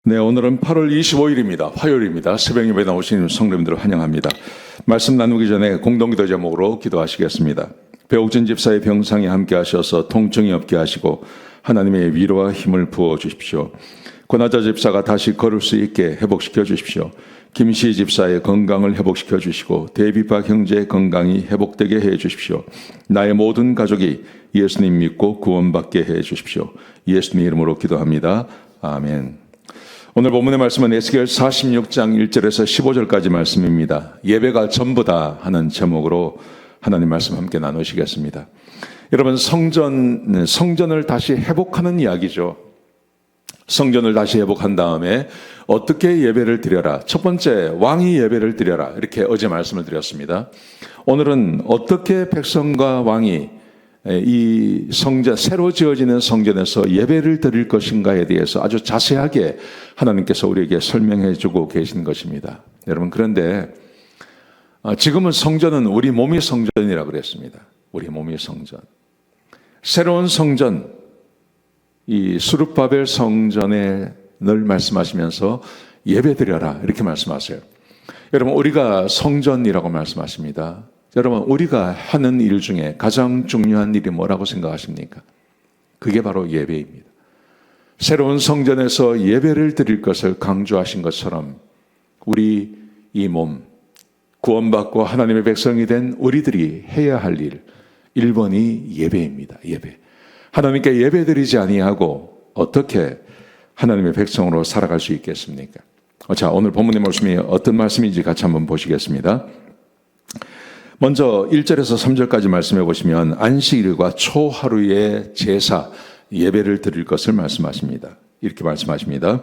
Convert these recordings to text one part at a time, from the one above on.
네, 오늘은 8월 25일입니다. 화요일입니다. 새벽 예배 나오신 성도님들을 환영합니다. 말씀 나누기 전에 공동기도 제목으로 기도하시겠습니다. 배옥진 집사의 병상에 함께 하셔서 통증이 없게 하시고 하나님의 위로와 힘을 부어 주십시오. 권하자 집사가 다시 걸을 수 있게 회복시켜 주십시오. 김시 집사의 건강을 회복시켜 주시고 대비박 형제의 건강이 회복되게 해 주십시오. 나의 모든 가족이 예수님 믿고 구원받게 해 주십시오. 예수님 이름으로 기도합니다. 아멘. 오늘 본문의 말씀은 에스겔 46장 1절에서 15절까지 말씀입니다. 예배가 전부다 하는 제목으로 하나님 말씀 함께 나누시겠습니다. 여러분, 성전을 다시 회복하는 이야기죠. 성전을 다시 회복한 다음에 어떻게 예배를 드려라. 첫 번째, 왕이 예배를 드려라. 이렇게 어제 말씀을 드렸습니다. 오늘은 어떻게 백성과 왕이 이 성전, 새로 지어지는 성전에서 예배를 드릴 것인가에 대해서 아주 자세하게 하나님께서 우리에게 설명해 주고 계신 것입니다. 여러분, 그런데 지금은 성전은 우리 몸이 성전이라고 그랬습니다. 우리 몸이 성전. 새로운 성전, 이 수룹바벨 성전을 말씀하시면서 예배 드려라 이렇게 말씀하세요. 여러분, 우리가 성전이라고 말씀하십니다. 여러분, 우리가 하는 일 중에 가장 중요한 일이 뭐라고 생각하십니까? 그게 바로 예배입니다. 새로운 성전에서 예배를 드릴 것을 강조하신 것처럼 우리 이 몸, 구원받고 하나님의 백성이 된 우리들이 해야 할 일, 1번이 예배입니다. 예배. 하나님께 예배드리지 아니하고 어떻게 하나님의 백성으로 살아갈 수 있겠습니까? 자, 오늘 본문의 말씀이 어떤 말씀인지 같이 한번 보시겠습니다. 먼저 1절에서 3절까지 말씀해 보시면 안식일과 초하루의 제사, 예배를 드릴 것을 말씀하십니다. 이렇게 말씀하십니다.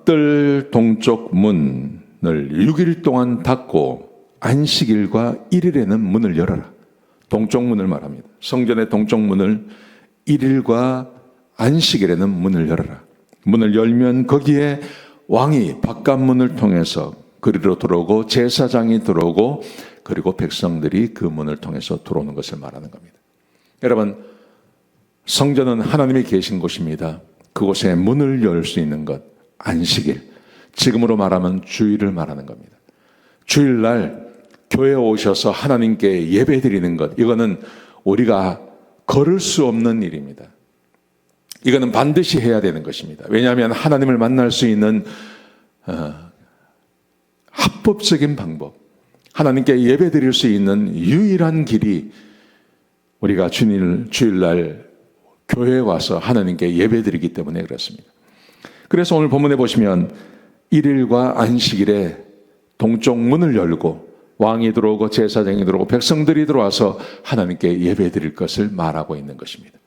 뜰 동쪽 문을 6일 동안 닫고 안식일과 1일에는 문을 열어라. 동쪽 문을 말합니다. 성전의 동쪽 문을 1일과 안식일에는 문을 열어라. 문을 열면 거기에 왕이 바깥문을 통해서 그리로 들어오고 제사장이 들어오고 그리고 백성들이 그 문을 통해서 들어오는 것을 말하는 겁니다. 여러분, 성전은 하나님이 계신 곳입니다. 그곳에 문을 열 수 있는 것, 안식일, 지금으로 말하면 주일을 말하는 겁니다. 주일날 교회에 오셔서 하나님께 예배 드리는 것, 이거는 우리가 걸을 수 없는 일입니다. 이거는 반드시 해야 되는 것입니다. 왜냐하면 하나님을 만날 수 있는 합법적인 방법, 하나님께 예배 드릴 수 있는 유일한 길이 우리가 주일날 교회에 와서 하나님께 예배 드리기 때문에 그렇습니다. 그래서 오늘 본문에 보시면 1일과 안식일에 동쪽 문을 열고 왕이 들어오고 제사장이 들어오고 백성들이 들어와서 하나님께 예배 드릴 것을 말하고 있는 것입니다.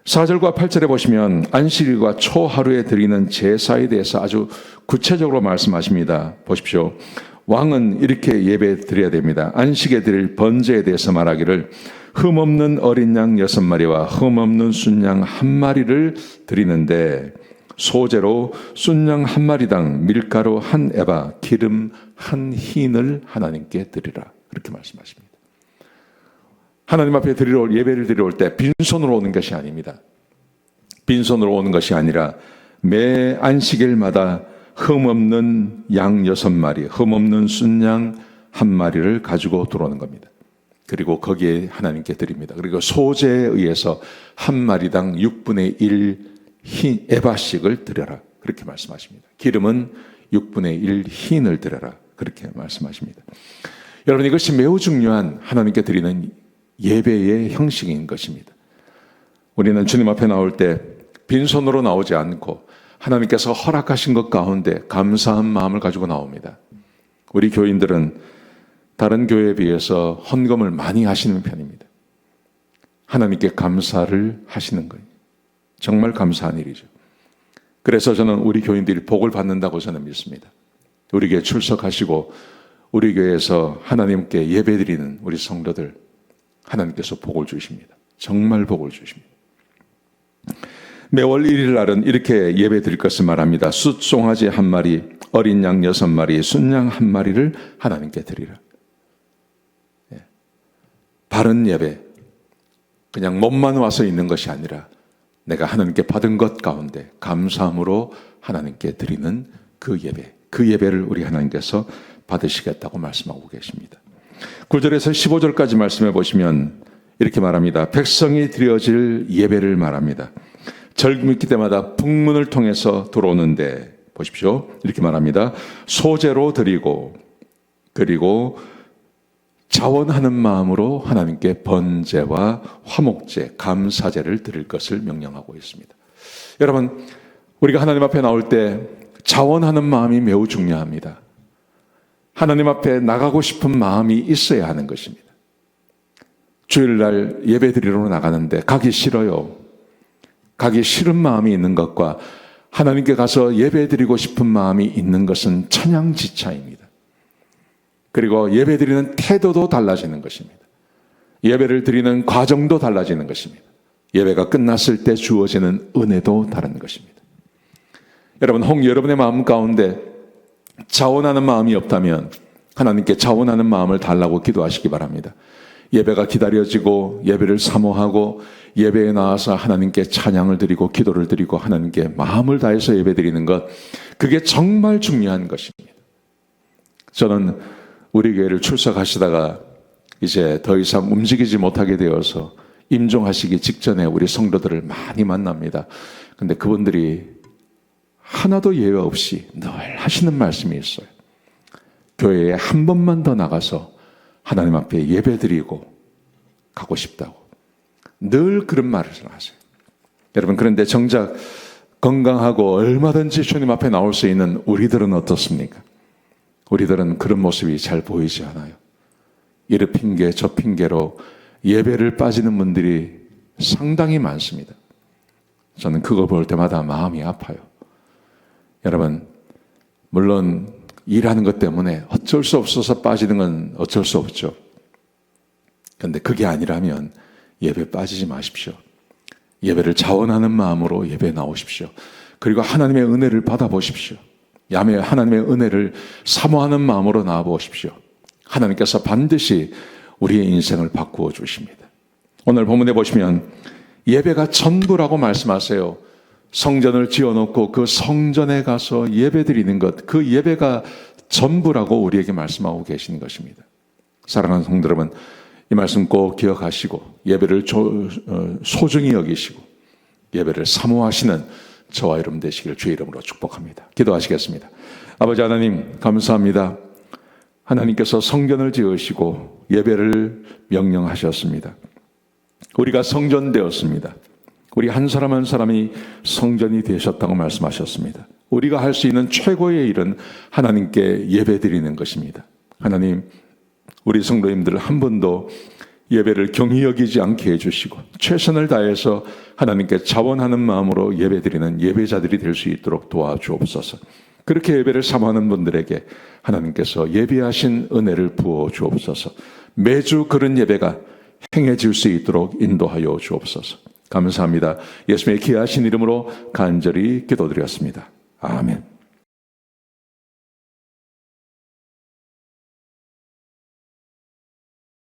4절과 8절에 보시면 안식일과 초하루에 드리는 제사에 대해서 아주 구체적으로 말씀하십니다. 보십시오. 왕은 이렇게 예배 드려야 됩니다. 안식에 드릴 번제에 대해서 말하기를 흠없는 어린 양 6마리와 흠없는 순양 1마리를 드리는데 소제로 순양 1마리당 밀가루 1에바 기름 1흰을 하나님께 드리라. 그렇게 말씀하십니다. 하나님 앞에 예배를 드리러 올 때 빈손으로 오는 것이 아닙니다. 빈손으로 오는 것이 아니라 매 안식일마다 흠없는 양 6마리, 흠없는 순양 1마리를 가지고 들어오는 겁니다. 그리고 거기에 하나님께 드립니다. 그리고 소제에 의해서 1마리당 6분의 1 에바씩을 드려라. 그렇게 말씀하십니다. 기름은 6분의 1 흰을 드려라. 그렇게 말씀하십니다. 여러분, 이것이 매우 중요한 하나님께 드리는 예배의 형식인 것입니다. 우리는 주님 앞에 나올 때 빈손으로 나오지 않고 하나님께서 허락하신 것 가운데 감사한 마음을 가지고 나옵니다. 우리 교인들은 다른 교회에 비해서 헌금을 많이 하시는 편입니다. 하나님께 감사를 하시는 거예요. 정말 감사한 일이죠. 그래서 저는 우리 교인들이 복을 받는다고 저는 믿습니다. 우리 교회에 출석하시고 우리 교회에서 하나님께 예배드리는 우리 성도들, 하나님께서 복을 주십니다. 정말 복을 주십니다. 매월 1일 날은 이렇게 예배 드릴 것을 말합니다. 숫송아지 1마리, 어린 양 6마리, 순양 1마리를 하나님께 드리라. 바른 예배, 그냥 몸만 와서 있는 것이 아니라 내가 하나님께 받은 것 가운데 감사함으로 하나님께 드리는 그 예배, 그 예배를 우리 하나님께서 받으시겠다고 말씀하고 계십니다. 9절에서 15절까지 말씀해 보시면 이렇게 말합니다. 백성이 드려질 예배를 말합니다. 절기밀 때마다 북문을 통해서 들어오는데 보십시오. 이렇게 말합니다. 소제로 드리고 그리고 자원하는 마음으로 하나님께 번제와 화목제, 감사제를 드릴 것을 명령하고 있습니다. 여러분, 우리가 하나님 앞에 나올 때 자원하는 마음이 매우 중요합니다. 하나님 앞에 나가고 싶은 마음이 있어야 하는 것입니다. 주일날 예배 드리러 나가는데 가기 싫어요. 가기 싫은 마음이 있는 것과 하나님께 가서 예배 드리고 싶은 마음이 있는 것은 천양지차입니다. 그리고 예배 드리는 태도도 달라지는 것입니다. 예배를 드리는 과정도 달라지는 것입니다. 예배가 끝났을 때 주어지는 은혜도 다른 것입니다. 여러분, 혹 여러분의 마음 가운데 자원하는 마음이 없다면 하나님께 자원하는 마음을 달라고 기도하시기 바랍니다. 예배가 기다려지고 예배를 사모하고 예배에 나와서 하나님께 찬양을 드리고 기도를 드리고 하나님께 마음을 다해서 예배 드리는 것, 그게 정말 중요한 것입니다. 저는 우리 교회를 출석하시다가 이제 더 이상 움직이지 못하게 되어서 임종하시기 직전에 우리 성도들을 많이 만납니다. 근데 그분들이 하나도 예외 없이 늘 하시는 말씀이 있어요. 교회에 한 번만 더 나가서 하나님 앞에 예배드리고 가고 싶다고 늘 그런 말을 하세요. 여러분, 그런데 정작 건강하고 얼마든지 주님 앞에 나올 수 있는 우리들은 어떻습니까? 우리들은 그런 모습이 잘 보이지 않아요. 이르 핑계 저 핑계로 예배를 빠지는 분들이 상당히 많습니다. 저는 그걸 볼 때마다 마음이 아파요. 여러분, 물론 일하는 것 때문에 어쩔 수 없어서 빠지는 건 어쩔 수 없죠. 그런데 그게 아니라면 예배 빠지지 마십시오. 예배를 자원하는 마음으로 예배에 나오십시오. 그리고 하나님의 은혜를 받아보십시오. 하나님의 은혜를 사모하는 마음으로 나와보십시오. 하나님께서 반드시 우리의 인생을 바꾸어 주십니다. 오늘 본문에 보시면 예배가 전부라고 말씀하세요. 성전을 지어놓고 그 성전에 가서 예배드리는 것, 그 예배가 전부라고 우리에게 말씀하고 계시는 것입니다. 사랑하는 성도 여러분, 이 말씀 꼭 기억하시고 예배를 소중히 여기시고 예배를 사모하시는 저와 여러분 되시길 주의 이름으로 축복합니다. 기도하시겠습니다. 아버지 하나님, 감사합니다. 하나님께서 성전을 지으시고 예배를 명령하셨습니다. 우리가 성전 되었습니다. 우리 한 사람 한 사람이 성전이 되셨다고 말씀하셨습니다. 우리가 할 수 있는 최고의 일은 하나님께 예배드리는 것입니다. 하나님, 우리 성도님들 한 분도 예배를 경히 여기지 않게 해주시고 최선을 다해서 하나님께 자원하는 마음으로 예배드리는 예배자들이 될 수 있도록 도와주옵소서. 그렇게 예배를 사모하는 분들에게 하나님께서 예비하신 은혜를 부어 주옵소서. 매주 그런 예배가 행해질 수 있도록 인도하여 주옵소서. 감사합니다. 예수님의 귀하신 이름으로 간절히 기도드렸습니다. 아멘.